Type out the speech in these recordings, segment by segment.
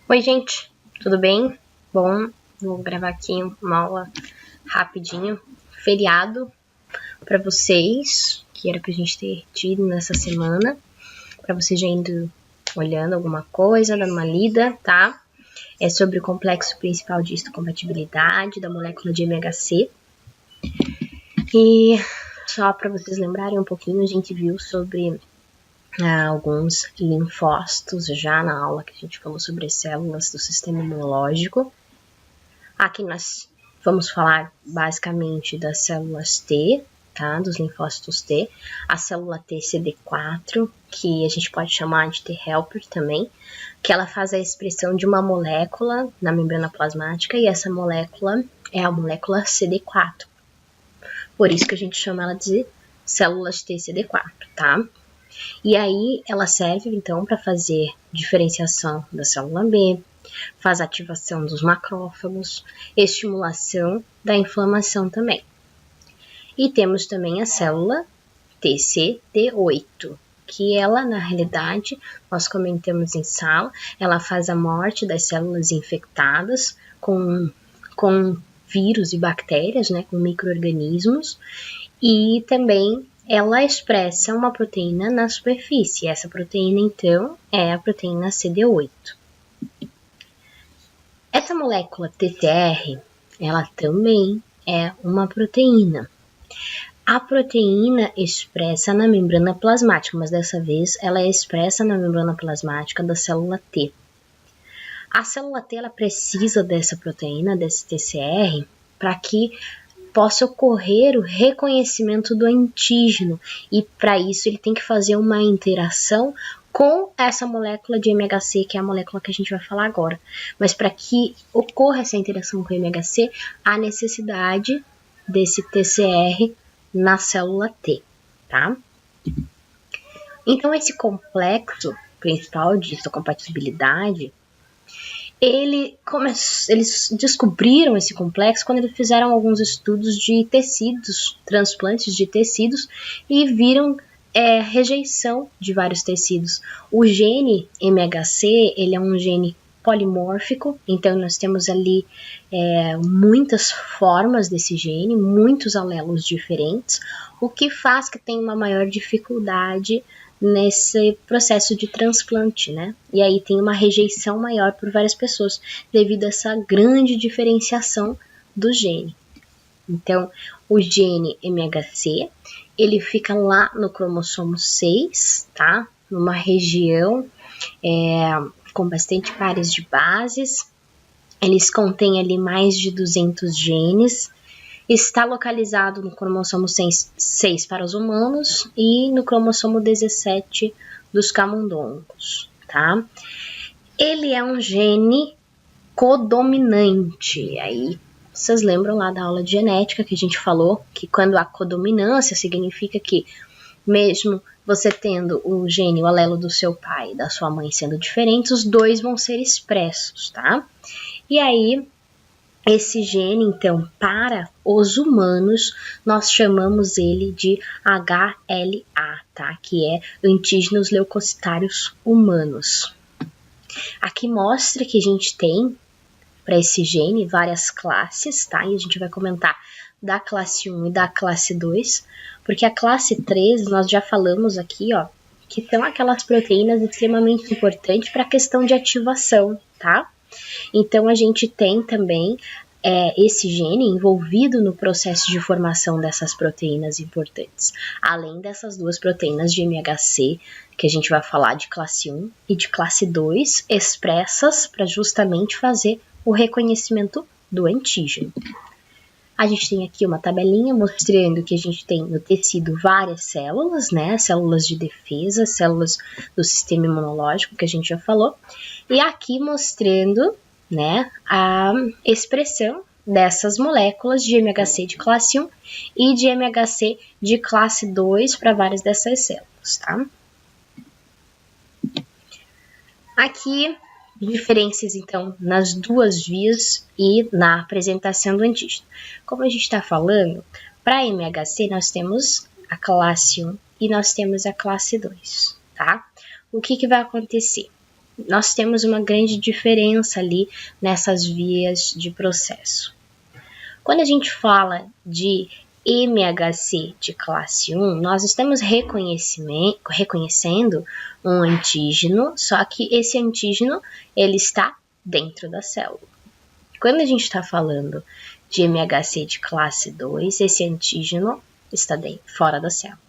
Oi, gente, tudo bem? Bom, vou gravar aqui uma aula rapidinho, feriado para vocês, que era pra gente ter tido nessa semana, para vocês já indo olhando alguma coisa, dando uma lida, tá? É sobre o complexo principal de histocompatibilidade da molécula de MHC. E só para vocês lembrarem um pouquinho, a gente viu sobre alguns linfócitos já na aula que a gente falou sobre as células do sistema imunológico. Aqui nós vamos falar basicamente das células T, tá? Dos linfócitos T, a célula T CD4, que a gente pode chamar de T helper também, que ela faz a expressão de uma molécula na membrana plasmática e essa molécula é a molécula CD4. Por isso que a gente chama ela de células T CD4, tá? E aí ela serve então para fazer diferenciação da célula B, faz ativação dos macrófagos, estimulação da inflamação também. E temos também a célula TCD8, que ela, na realidade, nós comentamos em sala, ela faz a morte das células infectadas com vírus e bactérias, né, com micro-organismos, e também ela expressa uma proteína na superfície. Essa proteína, então, é a proteína CD8. Essa molécula TCR, ela também é uma proteína. A proteína expressa na membrana plasmática, mas dessa vez ela é expressa na membrana plasmática da célula T. A célula T ela precisa dessa proteína, desse TCR, para que possa ocorrer o reconhecimento do antígeno e para isso ele tem que fazer uma interação com essa molécula de MHC, que é a molécula que a gente vai falar agora. Mas para que ocorra essa interação com o MHC, há necessidade desse TCR na célula T, tá? Então esse complexo principal de histocompatibilidade, eles descobriram esse complexo quando eles fizeram alguns estudos de tecidos, transplantes de tecidos, e viram rejeição de vários tecidos. O gene MHC, ele é um gene polimórfico, então nós temos ali muitas formas desse gene, muitos alelos diferentes, o que faz que tenha uma maior dificuldade nesse processo de transplante, né? E aí tem uma rejeição maior por várias pessoas devido a essa grande diferenciação do gene. Então, o gene MHC, ele fica lá no cromossomo 6, tá? Numa região com bastante pares de bases. Eles contêm ali mais de 200 genes. Está localizado no cromossomo 6 para os humanos e no cromossomo 17 dos camundongos, tá? Ele é um gene codominante. Aí vocês lembram lá da aula de genética que a gente falou que quando há codominância significa que mesmo você tendo o gene, o alelo do seu pai e da sua mãe sendo diferentes, os dois vão ser expressos, tá? E aí esse gene, então, para os humanos, nós chamamos ele de HLA, tá? Que é antígenos leucocitários humanos. Aqui mostra que a gente tem, para esse gene, várias classes, tá? E a gente vai comentar da classe 1 e da classe 2, porque a classe 3, nós já falamos aqui, ó, que são aquelas proteínas extremamente importantes para a questão de ativação, tá? Então, a gente tem também esse gene envolvido no processo de formação dessas proteínas importantes, além dessas duas proteínas de MHC, que a gente vai falar de classe 1 e de classe 2, expressas para justamente fazer o reconhecimento do antígeno. A gente tem aqui uma tabelinha mostrando que a gente tem no tecido várias células, né? Células de defesa, células do sistema imunológico, que a gente já falou. E aqui mostrando, né, a expressão dessas moléculas de MHC de classe 1 e de MHC de classe 2 para várias dessas células, tá? Aqui, diferenças, então, nas duas vias e na apresentação do antígeno. Como a gente está falando, para MHC nós temos a classe 1 e nós temos a classe 2, tá? O que vai acontecer? nós temos uma grande diferença ali nessas vias de processo. Quando a gente fala de MHC de classe 1, nós estamos reconhecendo um antígeno, só que esse antígeno ele está dentro da célula. Quando a gente está falando de MHC de classe 2, esse antígeno está fora da célula.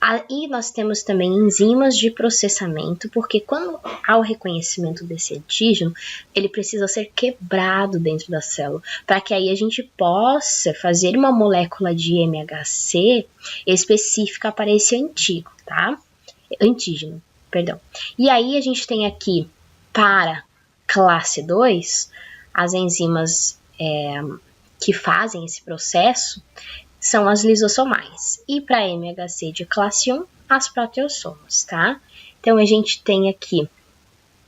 Aí nós temos também enzimas de processamento, porque quando há o reconhecimento desse antígeno, ele precisa ser quebrado dentro da célula, para que aí a gente possa fazer uma molécula de MHC específica para esse antígeno, perdão. E aí a gente tem aqui, para classe 2, as enzimas que fazem esse processo são as lisossomais. E para MHC de classe 1, as proteossomas, tá? Então, a gente tem aqui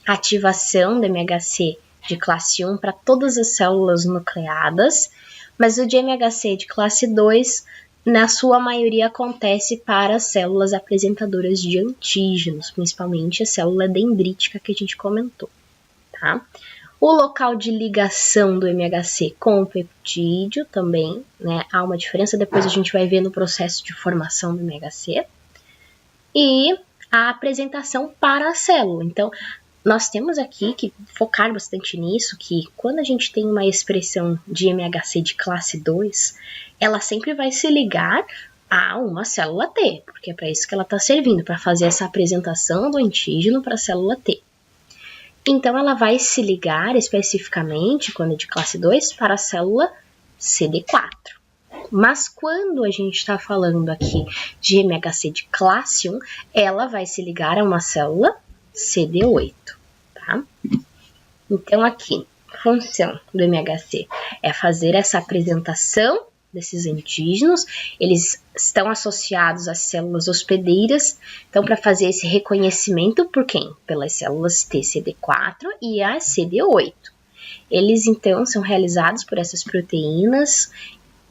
ativação do MHC de classe 1 para todas as células nucleadas, mas o de MHC de classe 2, na sua maioria, acontece para as células apresentadoras de antígenos, principalmente a célula dendrítica que a gente comentou, tá? O local de ligação do MHC com o peptídeo também, né? Há uma diferença, depois a gente vai ver no processo de formação do MHC. E a apresentação para a célula. Então, nós temos aqui que focar bastante nisso, que quando a gente tem uma expressão de MHC de classe 2, ela sempre vai se ligar a uma célula T, porque é para isso que ela está servindo, para fazer essa apresentação do antígeno para a célula T. Então, ela vai se ligar especificamente, quando é de classe 2, para a célula CD4. Mas quando a gente está falando aqui de MHC de classe 1, ela vai se ligar a uma célula CD8, tá? Então, aqui, a função do MHC é fazer essa apresentação desses antígenos, eles estão associados às células hospedeiras, então para fazer esse reconhecimento por quem? Pelas células TCD4 e a CD8. Eles então são realizados por essas proteínas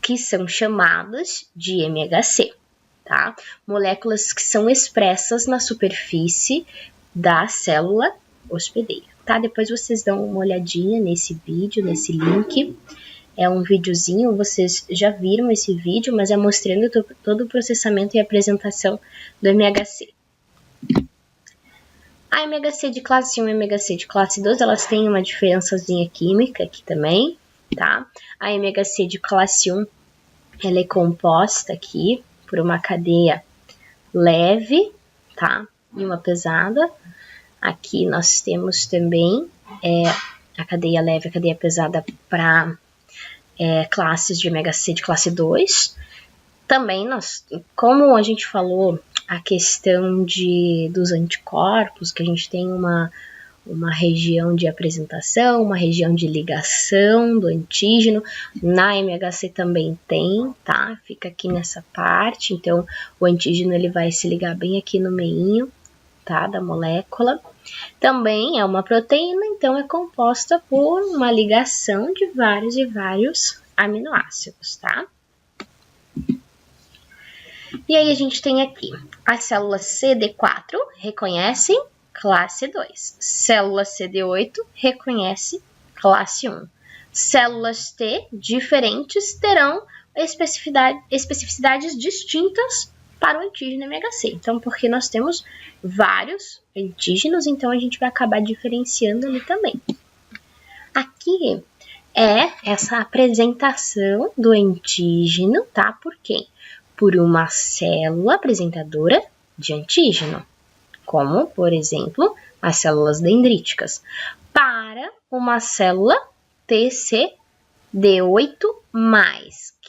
que são chamadas de MHC, tá? Moléculas que são expressas na superfície da célula hospedeira, tá? Depois vocês dão uma olhadinha nesse vídeo, nesse link. É um videozinho, vocês já viram esse vídeo, mas é mostrando todo o processamento e apresentação do MHC. A MHC de classe 1 e a MHC de classe 2, elas têm uma diferençazinha química aqui também, tá? A MHC de classe 1, ela é composta aqui por uma cadeia leve, tá? E uma pesada. Aqui nós temos também a cadeia leve e a cadeia pesada para classes de MHC de classe 2. Também, como a gente falou, a questão dos anticorpos, que a gente tem uma região de apresentação, uma região de ligação do antígeno, na MHC também tem, tá? Fica aqui nessa parte, então o antígeno ele vai se ligar bem aqui no meinho, tá? Da molécula. Também é uma proteína, então é composta por uma ligação de vários e vários aminoácidos, tá? E aí a gente tem aqui, as células CD4 reconhecem classe 2, célula CD8 reconhece classe 1. Células T diferentes terão especificidades distintas para o antígeno MHC. Então, porque nós temos vários antígenos, então a gente vai acabar diferenciando ali também. Aqui é essa apresentação do antígeno, tá? Por quem? Por uma célula apresentadora de antígeno, como, por exemplo, as células dendríticas, para uma célula TCD8+.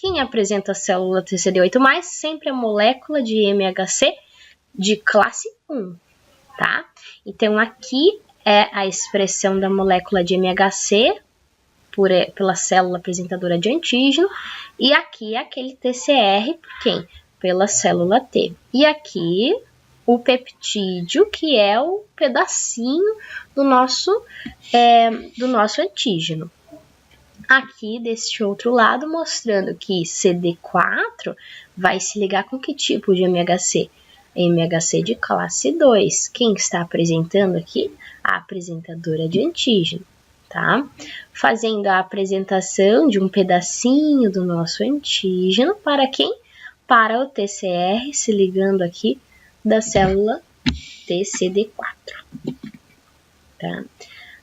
Quem apresenta a célula TCD8+, sempre a molécula de MHC de classe 1, tá? Então, aqui é a expressão da molécula de MHC pela célula apresentadora de antígeno, e aqui é aquele TCR por quem? Pela célula T. E aqui o peptídeo, que é o pedacinho do nosso antígeno. Aqui deste outro lado, mostrando que CD4 vai se ligar com que tipo de MHC? MHC de classe 2. Quem está apresentando aqui? A apresentadora de antígeno, tá? Fazendo a apresentação de um pedacinho do nosso antígeno para quem? Para o TCR, se ligando aqui da célula TCD4, tá?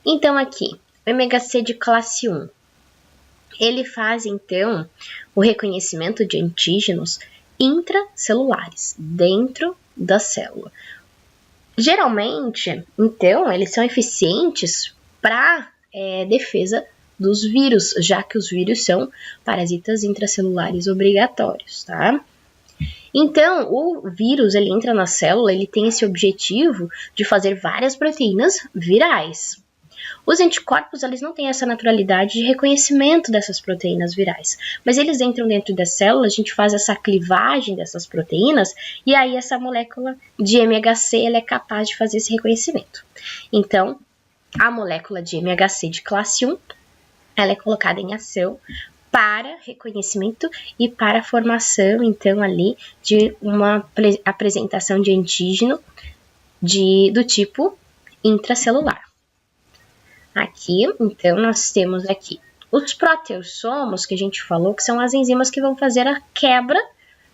Então, aqui, o MHC de classe 1, ele faz, então, o reconhecimento de antígenos intracelulares, dentro da célula. Geralmente, então, eles são eficientes para defesa dos vírus, já que os vírus são parasitas intracelulares obrigatórios, tá? Então, o vírus, ele entra na célula, ele tem esse objetivo de fazer várias proteínas virais. Os anticorpos, eles não têm essa naturalidade de reconhecimento dessas proteínas virais, mas eles entram dentro da célula, a gente faz essa clivagem dessas proteínas, e aí essa molécula de MHC, ela é capaz de fazer esse reconhecimento. Então, a molécula de MHC de classe 1, ela é colocada em ação para reconhecimento e para a formação, então, ali, de uma apresentação de antígeno do tipo intracelular. Aqui, então, nós temos aqui os proteossomos, que a gente falou, que são as enzimas que vão fazer a quebra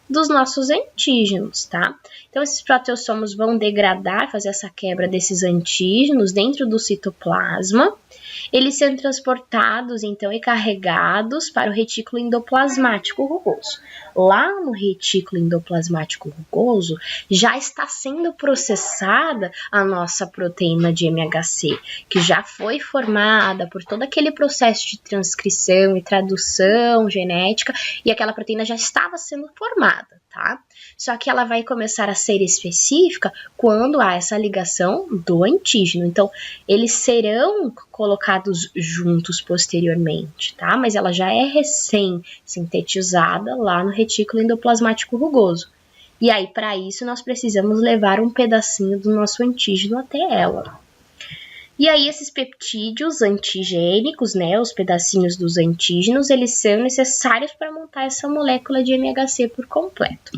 dos nossos antígenos, tá? Então, esses proteossomos vão degradar, fazer essa quebra desses antígenos dentro do citoplasma. Eles são transportados, então, e carregados para o retículo endoplasmático rugoso. Lá no retículo endoplasmático rugoso, já está sendo processada a nossa proteína de MHC, que já foi formada por todo aquele processo de transcrição e tradução genética, e aquela proteína já estava sendo formada, tá? Só que ela vai começar a ser específica quando há essa ligação do antígeno. Então, eles serão colocados juntos posteriormente, tá? Mas ela já é recém-sintetizada lá no retículo endoplasmático rugoso. E aí, para isso, nós precisamos levar um pedacinho do nosso antígeno até ela. E aí, esses peptídeos antigênicos, né, os pedacinhos dos antígenos, eles são necessários para montar essa molécula de MHC por completo.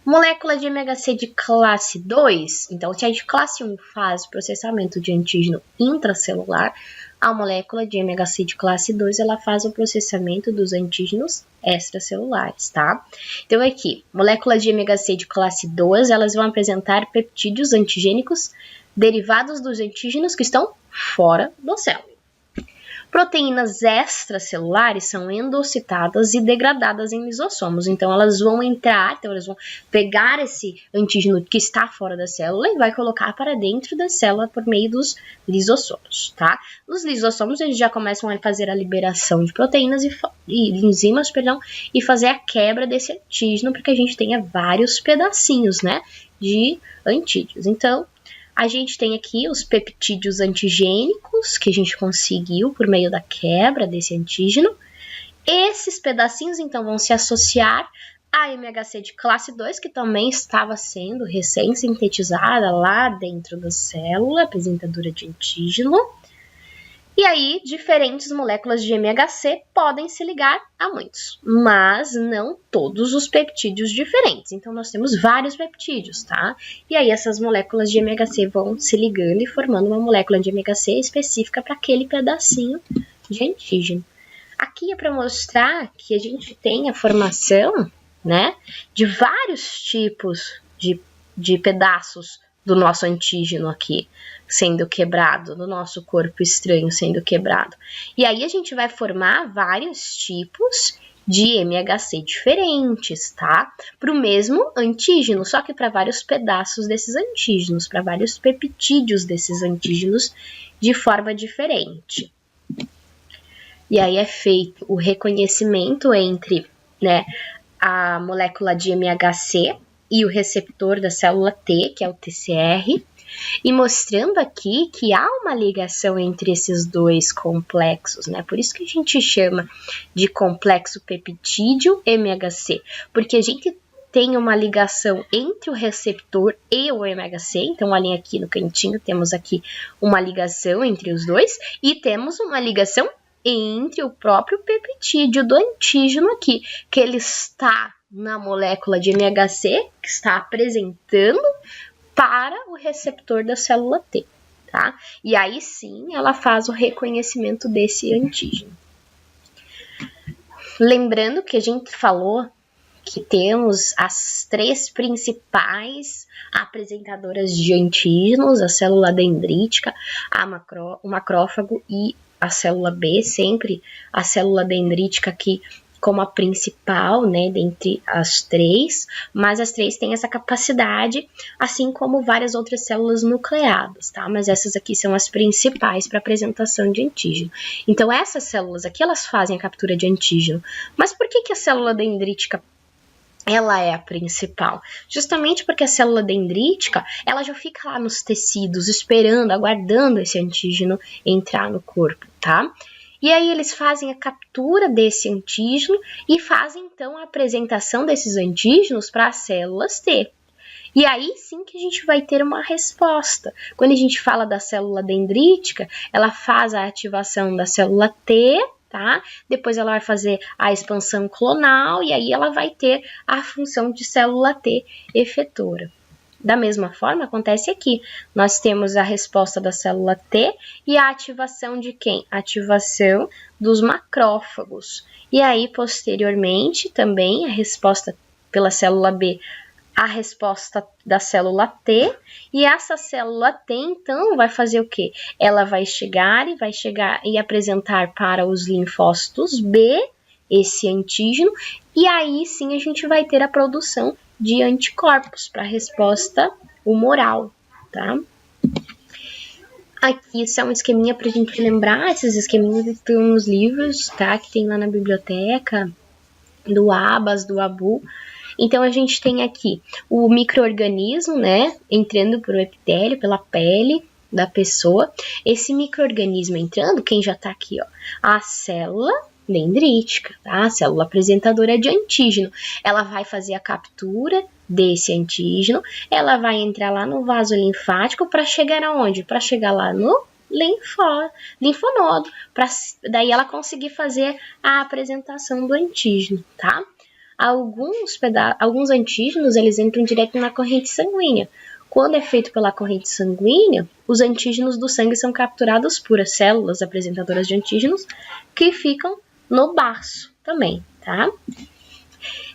Molécula de MHC de classe 2, então se a de classe 1 faz o processamento de antígeno intracelular, a molécula de MHC de classe 2, ela faz o processamento dos antígenos extracelulares, tá? Então aqui, moléculas de MHC de classe 2, elas vão apresentar peptídeos antigênicos derivados dos antígenos que estão fora da célula. Proteínas extracelulares são endocitadas e degradadas em lisossomos. Então, elas vão entrar, elas vão pegar esse antígeno que está fora da célula e vai colocar para dentro da célula por meio dos lisossomos, tá? Nos lisossomos, eles já começam a fazer a liberação de proteínas e enzimas, e fazer a quebra desse antígeno, para que a gente tenha vários pedacinhos, né, de antígenos. Então, a gente tem aqui os peptídeos antigênicos, que a gente conseguiu por meio da quebra desse antígeno. Esses pedacinhos, então, vão se associar à MHC de classe 2, que também estava sendo recém-sintetizada lá dentro da célula, apresentadora de antígeno. E aí, diferentes moléculas de MHC podem se ligar a muitos, mas não todos os peptídeos diferentes. Então, nós temos vários peptídeos, tá? E aí, essas moléculas de MHC vão se ligando e formando uma molécula de MHC específica para aquele pedacinho de antígeno. Aqui é para mostrar que a gente tem a formação, né, de vários tipos de pedaços do nosso antígeno aqui sendo quebrado, do nosso corpo estranho sendo quebrado. E aí a gente vai formar vários tipos de MHC diferentes, tá? Para o mesmo antígeno, só que para vários pedaços desses antígenos, para vários peptídeos desses antígenos de forma diferente. E aí é feito o reconhecimento entre, né, a molécula de MHC e o receptor da célula T, que é o TCR, e mostrando aqui que há uma ligação entre esses dois complexos, né? Por isso que a gente chama de complexo peptídeo MHC, porque a gente tem uma ligação entre o receptor e o MHC, então ali aqui no cantinho temos aqui uma ligação entre os dois, e temos uma ligação entre o próprio peptídeo do antígeno aqui, que ele está na molécula de MHC que está apresentando para o receptor da célula T, tá? E aí sim ela faz o reconhecimento desse antígeno. Lembrando que a gente falou que temos as 3 principais apresentadoras de antígenos, a célula dendrítica, o macrófago e a célula B, sempre a célula dendrítica aqui como a principal, né, dentre as 3, mas as 3 têm essa capacidade, assim como várias outras células nucleadas, tá? Mas essas aqui são as principais para apresentação de antígeno. Então, essas células aqui, elas fazem a captura de antígeno. Mas por que a célula dendrítica ela é a principal? Justamente porque a célula dendrítica, ela já fica lá nos tecidos, esperando, aguardando esse antígeno entrar no corpo, tá? E aí eles fazem a captura desse antígeno e fazem então a apresentação desses antígenos para as células T. E aí sim que a gente vai ter uma resposta. Quando a gente fala da célula dendrítica, ela faz a ativação da célula T, tá? Depois ela vai fazer a expansão clonal e aí ela vai ter a função de célula T efetora. Da mesma forma, acontece aqui. Nós temos a resposta da célula T e a ativação de quem? A ativação dos macrófagos. E aí, posteriormente, também a resposta pela célula B, a resposta da célula T. E essa célula T, então, vai fazer o quê? Ela vai chegar e apresentar para os linfócitos B esse antígeno. E aí, sim, a gente vai ter a produção de anticorpos para a resposta humoral, tá? Aqui isso é um esqueminha para a gente lembrar, esses esqueminhas estão nos livros, tá? Que tem lá na biblioteca, do Abas, do Abu. Então, a gente tem aqui o micro-organismo, né? Entrando por o epitélio, pela pele da pessoa. Esse micro-organismo entrando, quem já tá aqui, ó? A célula dendrítica, tá? A célula apresentadora de antígeno. Ela vai fazer a captura desse antígeno, ela vai entrar lá no vaso linfático para chegar aonde? Para chegar lá no linfonodo, para daí ela conseguir fazer a apresentação do antígeno, tá? Alguns antígenos, eles entram direto na corrente sanguínea. Quando é feito pela corrente sanguínea, os antígenos do sangue são capturados por as células apresentadoras de antígenos que ficam no baço também, tá?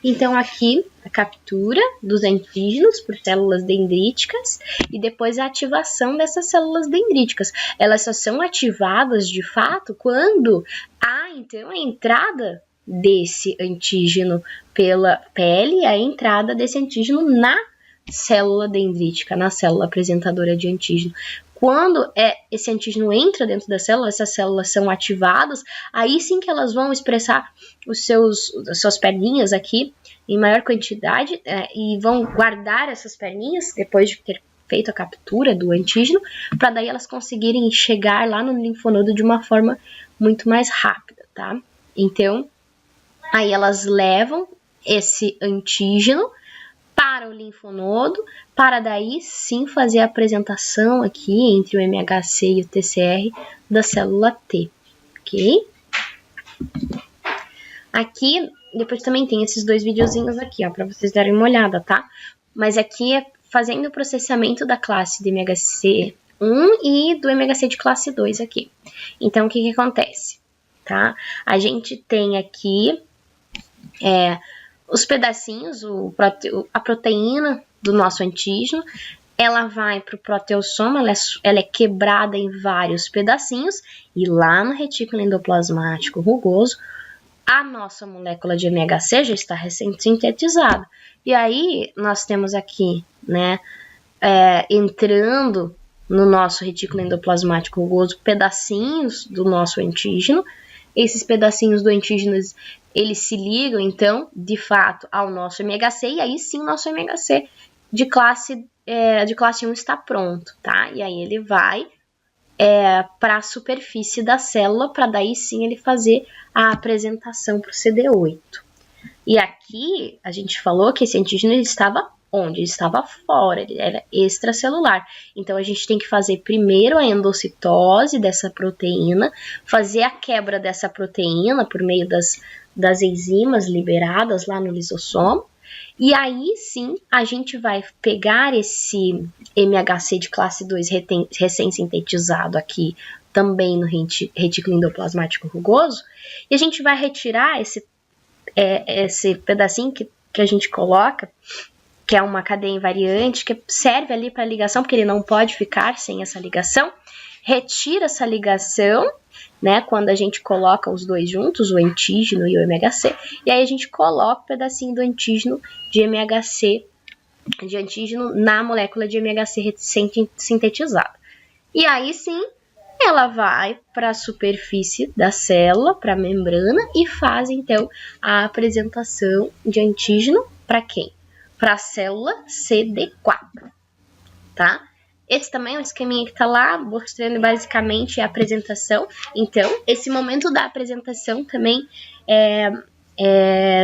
Então, aqui, a captura dos antígenos por células dendríticas e depois a ativação dessas células dendríticas. Elas só são ativadas, de fato, quando há, então, a entrada desse antígeno pela pele, a entrada desse antígeno na célula dendrítica, na célula apresentadora de antígeno. Quando esse antígeno entra dentro da célula, essas células são ativadas, aí sim que elas vão expressar as suas perninhas aqui em maior quantidade e vão guardar essas perninhas depois de ter feito a captura do antígeno, para daí elas conseguirem chegar lá no linfonodo de uma forma muito mais rápida, tá? Então, aí elas levam esse antígeno para o linfonodo, para daí sim fazer a apresentação aqui entre o MHC e o TCR da célula T, ok? Aqui, depois também tem esses 2 videozinhos aqui, ó, para vocês darem uma olhada, tá? Mas aqui é fazendo o processamento da classe de MHC 1 e do MHC de classe 2 aqui. Então, o que acontece, tá? A gente tem aqui os pedacinhos, a proteína do nosso antígeno, ela vai para o proteossoma, ela é quebrada em vários pedacinhos, e lá no retículo endoplasmático rugoso, a nossa molécula de MHC já está recém-sintetizada. E aí, nós temos aqui, né, entrando no nosso retículo endoplasmático rugoso, pedacinhos do nosso antígeno. Esses pedacinhos do antígeno, eles se ligam, então, de fato, ao nosso MHC, e aí sim o nosso MHC de classe 1 está pronto, tá? E aí ele vai para a superfície da célula, para daí sim ele fazer a apresentação para o CD8. E aqui, a gente falou que esse antígeno ele estava onde? Ele estava fora, ele era extracelular. Então, a gente tem que fazer primeiro a endocitose dessa proteína, fazer a quebra dessa proteína por meio das enzimas liberadas lá no lisossoma, E aí sim a gente vai pegar esse MHC de classe 2 recém-sintetizado aqui também no retículo endoplasmático rugoso, e a gente vai retirar esse pedacinho que a gente coloca, que é uma cadeia invariante, que serve ali para ligação, porque ele não pode ficar sem essa ligação. Retira essa ligação, né, quando a gente coloca os dois juntos, o antígeno e o MHC, e aí a gente coloca o pedacinho do antígeno na molécula de MHC recém-sintetizada. E aí sim, ela vai para a superfície da célula, para a membrana, e faz então a apresentação de antígeno para quem? Para a célula CD4, tá? Esse também é um esqueminha que tá lá, mostrando basicamente a apresentação. Então, esse momento da apresentação também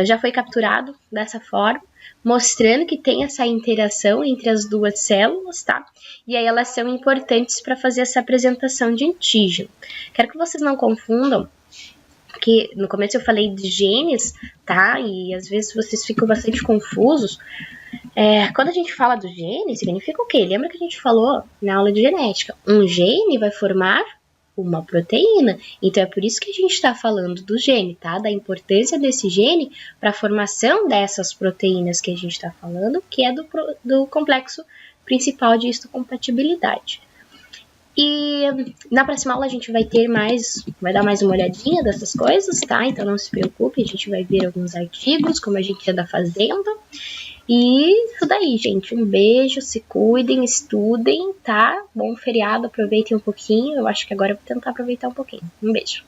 já foi capturado dessa forma, mostrando que tem essa interação entre as duas células, tá? E aí elas são importantes para fazer essa apresentação de antígeno. Quero que vocês não confundam, que no começo eu falei de genes, tá? E às vezes vocês ficam bastante confusos. Quando a gente fala do gene, significa o quê? Lembra que a gente falou na aula de genética? Um gene vai formar uma proteína. Então, é por isso que a gente está falando do gene, tá? Da importância desse gene para a formação dessas proteínas que a gente está falando, que é do complexo principal de histocompatibilidade. E na próxima aula a gente vai dar mais uma olhadinha dessas coisas, tá? Então, não se preocupe, a gente vai ver alguns artigos, como a gente anda fazendo. E isso daí, gente. Um beijo, se cuidem, estudem, tá? Bom feriado, aproveitem um pouquinho. Eu acho que agora eu vou tentar aproveitar um pouquinho. Um beijo.